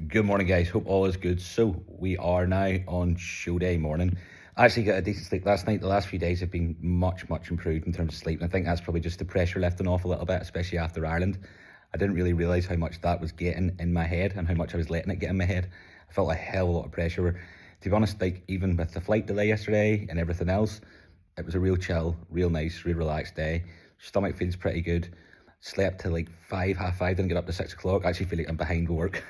Good morning, guys. Hope all is good. So we are now on show day morning. I actually got a decent sleep last night. The last few days have been much improved in terms of sleep, and I think that's probably just the pressure lifting off a little bit, especially after Ireland. I didn't really realise how much that was getting in my head and how much I was letting it get in my head. I felt a hell of a lot of pressure. To be honest, like even with the flight delay yesterday and everything else, it was a real chill, real nice, real relaxed day. Stomach feels pretty good. Slept till like 5, half 5, didn't get up to 6 o'clock. I actually feel like I'm behind work.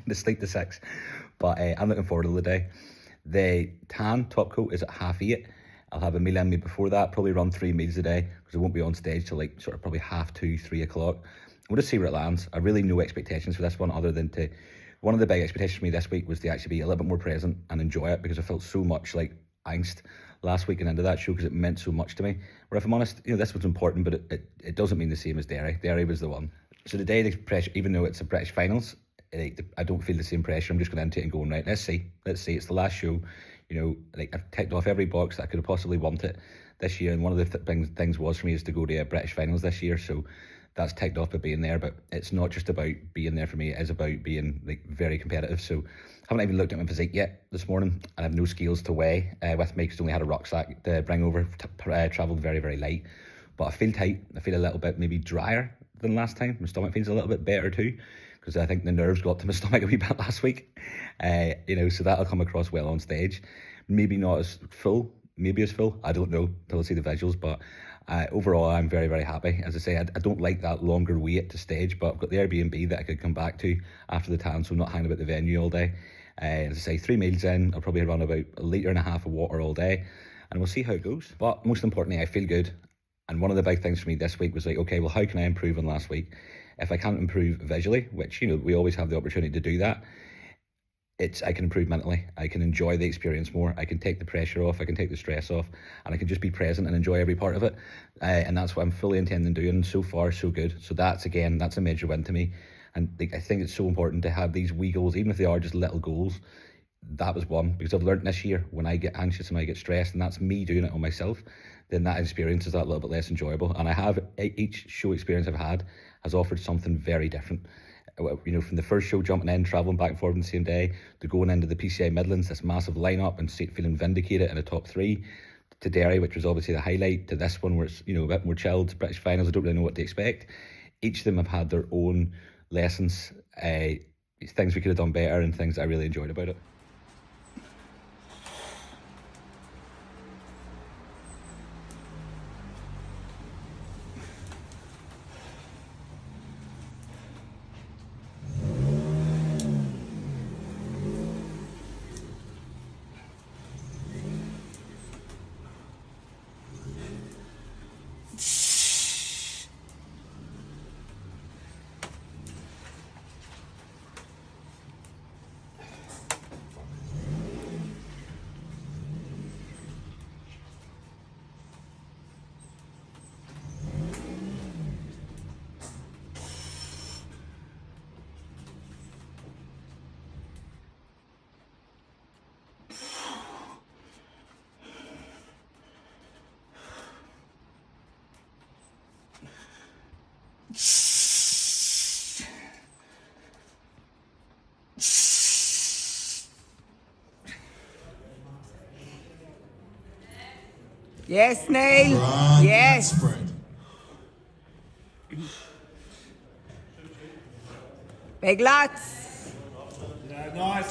The sleep to 6. But I'm looking forward to the day. The tan top coat is at 8:30. I'll have a meal in me before that, probably run 3 meals a day because I won't be on stage till like sort of probably 2:30, 3 o'clock. We'll just see where it lands. I really no expectations for this one other than to, one of the big expectations for me this week was to actually be a little bit more present and enjoy it because I felt so much like angst last week and into that show because it meant so much to me. Where if I'm honest, this was important, but it doesn't mean the same as Derry. Derry was the one. So today, the pressure, even though it's a British Finals, I don't feel the same pressure. I'm just going into it and going, right, let's see. It's the last show. Like I've ticked off every box that I could have possibly wanted this year. And one of the things was for me is to go to a British Finals this year. So that's ticked off by being there. But it's not just about being there for me. It is about being like very competitive. So I haven't even looked at my physique yet this morning. And I have no scales to weigh with me because I only had a rucksack to bring over. Travelled very light. But I feel tight. I feel a little bit maybe drier than last time. My stomach feels a little bit better too, because I think the nerves got to my stomach a wee bit last week. So that'll come across well on stage. Maybe not as full, maybe as full. I don't know until I see the visuals, but overall I'm very happy. As I say, I don't like that longer wait to stage, but I've got the Airbnb that I could come back to after the tan, so I'm not hanging about the venue all day. As I say, 3 meals in, I'll probably run about 1.5 litres of water all day, and we'll see how it goes. But most importantly, I feel good. And one of the big things for me this week was like, okay, well, how can I improve on last week? If I can't improve visually, which, we always have the opportunity to do that, I can improve mentally. I can enjoy the experience more. I can take the pressure off. I can take the stress off, and I can just be present and enjoy every part of it. And that's what I'm fully intending doing. So far, so good. So that's a major win to me. And I think it's so important to have these wee goals, even if they are just little goals. That was one, because I've learned this year when I get anxious and I get stressed, and that's me doing it on myself, then that experience is that little bit less enjoyable. And each show experience I've had has offered something very different. From the first show, jumping in, travelling back and forth on the same day, to going into the PCI Midlands, this massive lineup, and feeling vindicated in the top 3, to Derry, which was obviously the highlight, to this one where it's a bit more chilled, British Finals, I don't really know what to expect. Each of them have had their own lessons, things we could have done better, and things I really enjoyed about it. Yes, Neil. Yes. Spread. Big lots.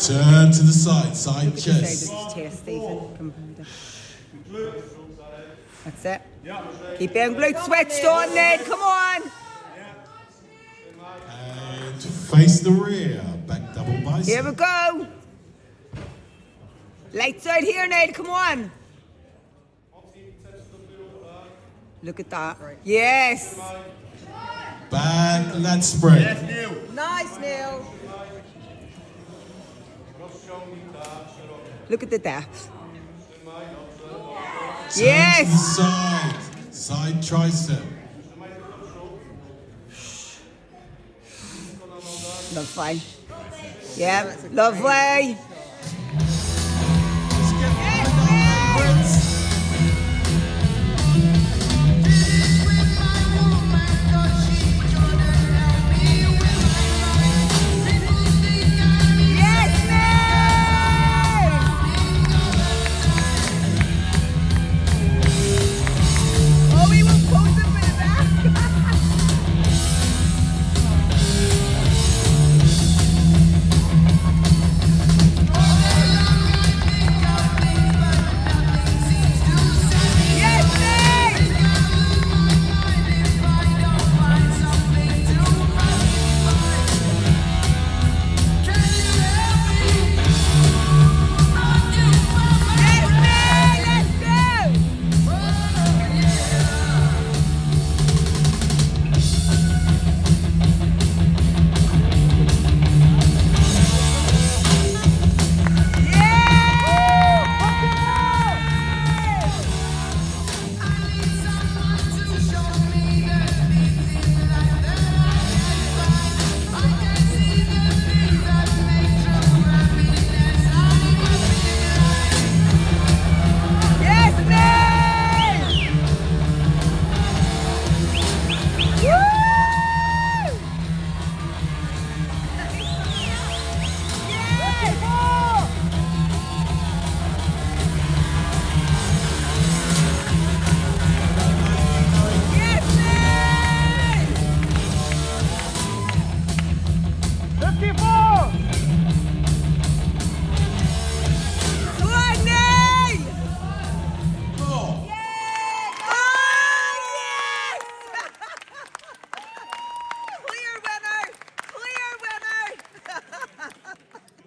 Turn to the side chest. This is chest, Stephen. That's it. Keep your glutes switched on, Ned. Come on. And face the rear. Back double bicep. Here we go. Lights out here, Ned. Come on. Look at that. Yes. Back lat spread. Nice, Neil. Look at the depth. Turn Yes. to the side tricep. Lovely. Yeah, lovely.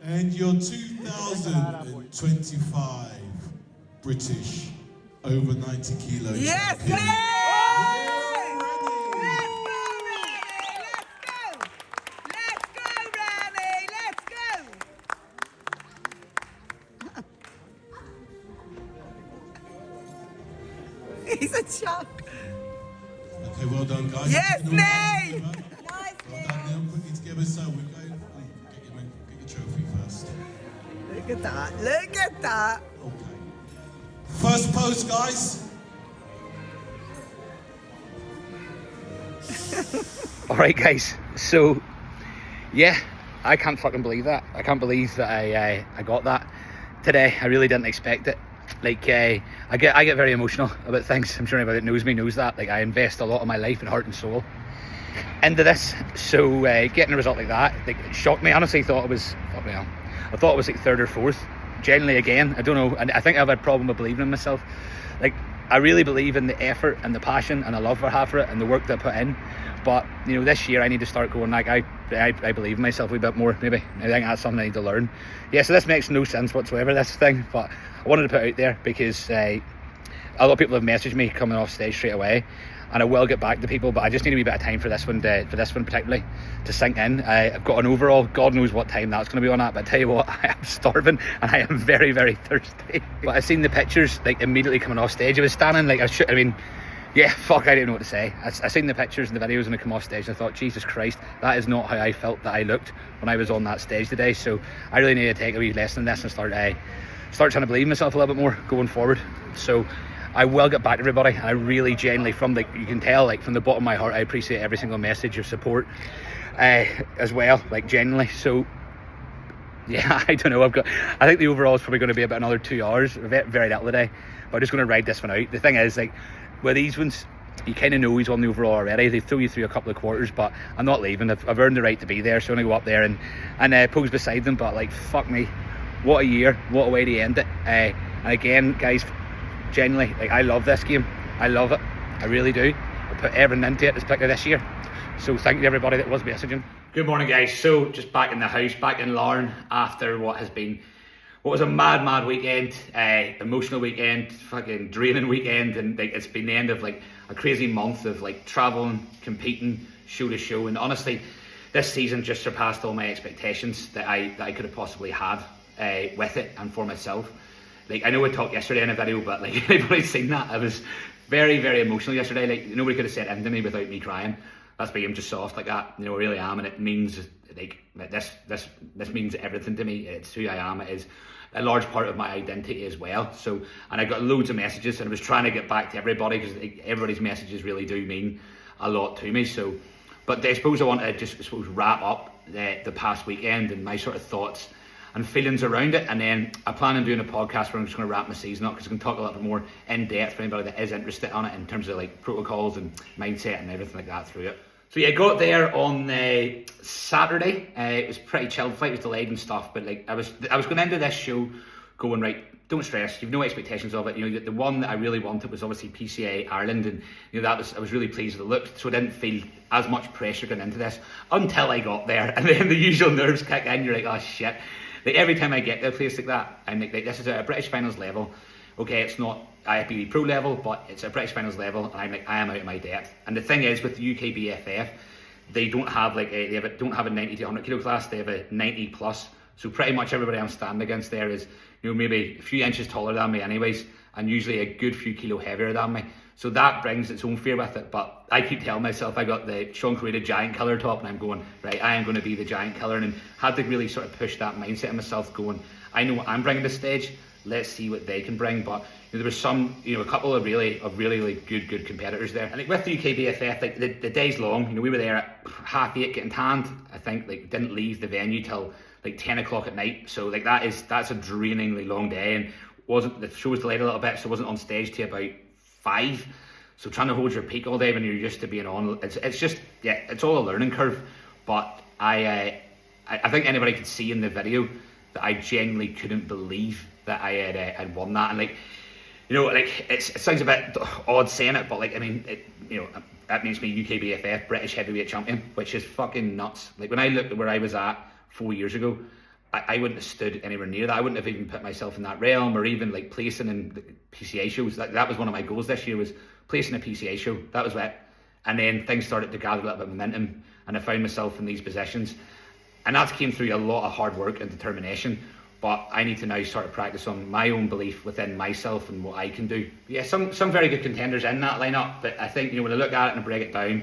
And your 2025 British over 90 kilo Yes, champion. Ray! Let's go! Let's go! Let's go, Rami! Let's go! He's a chunk. Okay, well done, guys. Yes, Well Lee! done, Neil. Quickly together. So we're going. Get your trophy first. Look at that. Look at that. Okay. First pose, guys. All right, guys. So, yeah, I can't fucking believe that. I can't believe that I got that today. I really didn't expect it. Like, I get very emotional about things. I'm sure anybody that knows me knows that. Like, I invest a lot of my life and heart and soul into this. So, getting a result like that, like, it shocked me. I honestly thought it was, I thought it was like third or fourth. Generally, again, I don't know. I think I've had a problem with believing in myself. Like, I really believe in the effort and the passion and the love I have for it and the work that I put in. But, you know, this year I need to start going, like, I believe in myself a wee bit more, maybe. I think that's something I need to learn. Yeah, so this makes no sense whatsoever, this thing. But I wanted to put it out there because a lot of people have messaged me coming off stage straight away. And I will get back to people, but I just need a wee bit of time for this one particularly to sink in. I've got an overall, God knows what time that's going to be on at, but I tell you what, I am starving and I am very, very thirsty. But I've seen the pictures, like, immediately coming off stage. I was standing, like, I don't know what to say. I seen the pictures and the videos when I come off stage and I thought, Jesus Christ, that is not how I felt that I looked when I was on that stage today. So I really need to take a wee lesson in this and start trying to believe in myself a little bit more going forward. So I will get back to everybody. I really genuinely, from, like, you can tell, like, from the bottom of my heart, I appreciate every single message of support as well, like, genuinely. So yeah, I don't know. I think the overall is probably going to be about another 2 hours, very little today. But I'm just going to ride this one out. The thing is, like, with these ones, you kind of know he's won the overall already. They throw you through a couple of quarters, but I'm not leaving. I've earned the right to be there, so I'm going to go up there and pose beside them. But, like, fuck me, what a year, what a way to end it. And again, guys, genuinely, like, I love this game. I love it. I really do. I put everything into it, particularly this year. So thank you to everybody that was messaging. Good morning, guys. So just back in the house, back in Larne, after what was a mad weekend, emotional weekend, fucking draining weekend, and, like, it's been the end of, like, a crazy month of, like, traveling, competing, show to show, and honestly, this season just surpassed all my expectations that I could have possibly had with it and for myself. Like, I know we talked yesterday in a video, but, like, everybody's seen that. I was very, very emotional yesterday. Like, nobody could have said anything to me without me crying. That's why I'm just soft like that. You know, I really am, and it means, like, this means everything to me. It's who I am. It is a large part of my identity as well. So, and I got loads of messages, and I was trying to get back to everybody because, like, everybody's messages really do mean a lot to me. So, but I suppose I want to just wrap up the past weekend and my sort of thoughts and feelings around it, and then I plan on doing a podcast where I'm just going to wrap my season up because I can talk a little bit more in depth for anybody that is interested on it in terms of, like, protocols and mindset and everything like that through it. So yeah, got there on Saturday. It was pretty chilled. Flight was delayed and stuff, but, like, I was going into this show going, right, don't stress. You've no expectations of it. You know, the one that I really wanted was obviously PCA Ireland, and, you know, I was really pleased with the look. So I didn't feel as much pressure going into this until I got there, and then the usual nerves kick in. You're like, oh shit. Like, every time I get to a place like that, I'm like, this is a British Finals level. Okay, it's not IFBB Pro level, but it's a British Finals level, and I'm like, I am out of my depth. And the thing is, with the UKBFF, they don't have, like, don't have a 90 to 100 kilo class. They have a 90 plus. So pretty much everybody I'm standing against there is, you know, maybe a few inches taller than me, anyways, and usually a good few kilo heavier than me. So that brings its own fear with it. But I keep telling myself, I got the Sean Correa giant killer top, and I'm going, right, I am going to be the giant killer, and had to really sort of push that mindset in myself, going, I know what I'm bringing to stage. Let's see what they can bring. But, you know, there was some, you know, a couple of really like good competitors there. And, like, with the UKBFF, like, the day's long. You know, we were there at 8:30 getting tanned. I think, like, didn't leave the venue till like 10 o'clock at night. So, like, that's a drainingly long day, and the show was delayed a little bit, so I wasn't on stage till about 5. So trying to hold your peak all day when you're used to being on, it's just, yeah, it's all a learning curve. But I think anybody could see in the video that I genuinely couldn't believe that I had won that. And, like, you know, like, it sounds a bit odd saying it, but, like, I mean, you know, that makes me UKBFF British Heavyweight Champion, which is fucking nuts. Like, when I looked at where I was at 4 years ago, I wouldn't have stood anywhere near that. I wouldn't have even put myself in that realm, or even like placing in the PCA shows. That was one of my goals this year, was placing a PCA show. That was it. And then things started to gather a little bit of momentum, and I found myself in these positions. And that came through a lot of hard work and determination. But I need to now start to practice on my own belief within myself and what I can do. Yeah, some very good contenders in that lineup, but I think, when I look at it and break it down,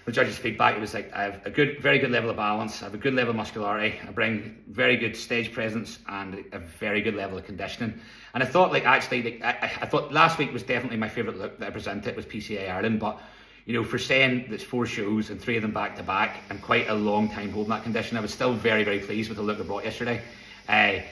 the judges' feedback, it was like, I have a very good level of balance, I have a good level of muscularity, I bring very good stage presence and a very good level of conditioning. And I thought, I thought last week was definitely my favourite look that I presented, was PCA Ireland, but for saying there's 4 shows and 3 of them back to back and quite a long time holding that condition, I was still very, very pleased with the look I brought yesterday. And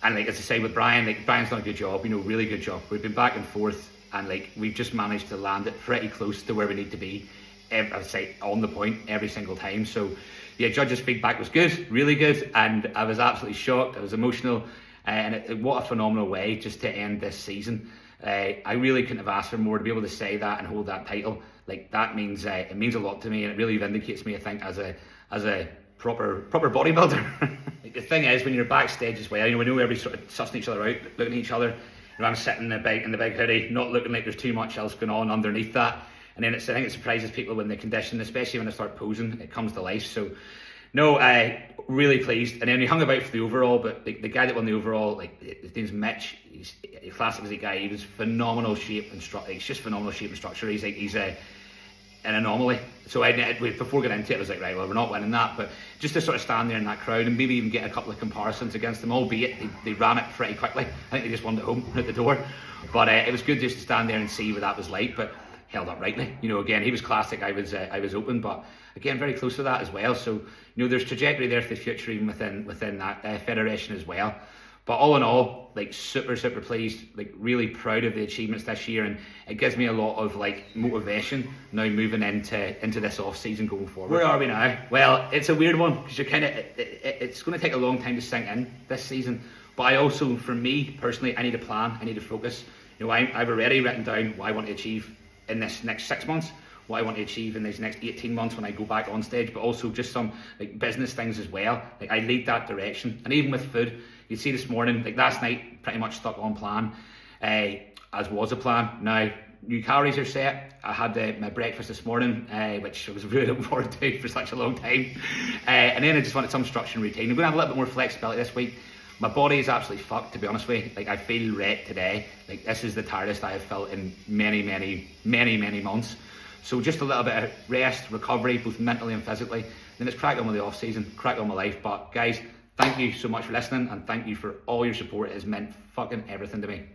as I say with Brian, Brian's done a good job, really good job. We've been back and forth, and we've just managed to land it pretty close to where we need to be. I would say on the point every single time. So yeah, judges' feedback was good, really good, and I was absolutely shocked. I was emotional, and what a phenomenal way just to end this season. I really couldn't have asked for more. To be able to say that and hold that title, that means it means a lot to me, and it really vindicates me, I think, as a proper bodybuilder. The thing is, when you're backstage as well, we know everybody's sort of sussing each other out, looking at each other. I'm sitting in the big hoodie, not looking like there's too much else going on underneath that. And then I think it surprises people when the condition, especially when I start posing, it comes to life. So, no, really pleased. And then he hung about for the overall, but the guy that won the overall, his name's Mitch. He's a classic physique guy. He was phenomenal shape and structure. He's just phenomenal shape and structure. He's an anomaly. So before getting into it, I was like, right, well, we're not winning that. But just to sort of stand there in that crowd and maybe even get a couple of comparisons against them, albeit they ran it pretty quickly. I think they just wanted it home at the door. But it was good just to stand there and see what that was like. But held up rightly. Again, he was classic, I was open, but again, very close to that as well. So, there's trajectory there for the future, even within that federation as well. But all in all, super pleased, really proud of the achievements this year, and it gives me a lot of motivation now moving into this off season going forward. Where are we now? Well, it's a weird one, because it's going to take a long time to sink in this season. But I also, for me personally, I need a plan, I need to focus. I've already written down what I want to achieve in this next 6 months, what I want to achieve in these next 18 months when I go back on stage, but also just some business things as well. I lead that direction. And even with food, you see this morning, last night, pretty much stuck on plan, as was a plan. Now, new calories are set. I had my breakfast this morning, which I was really looking forward to for such a long time. And then I just wanted some structure and routine. I'm going to have a little bit more flexibility this week. My body is absolutely fucked, to be honest with you. I feel wrecked today. This is the tiredest I have felt in many months. So just a little bit of rest, recovery, both mentally and physically. Then it's crack on with the off season, crack on with life. But guys, thank you so much for listening, and thank you for all your support. It has meant fucking everything to me.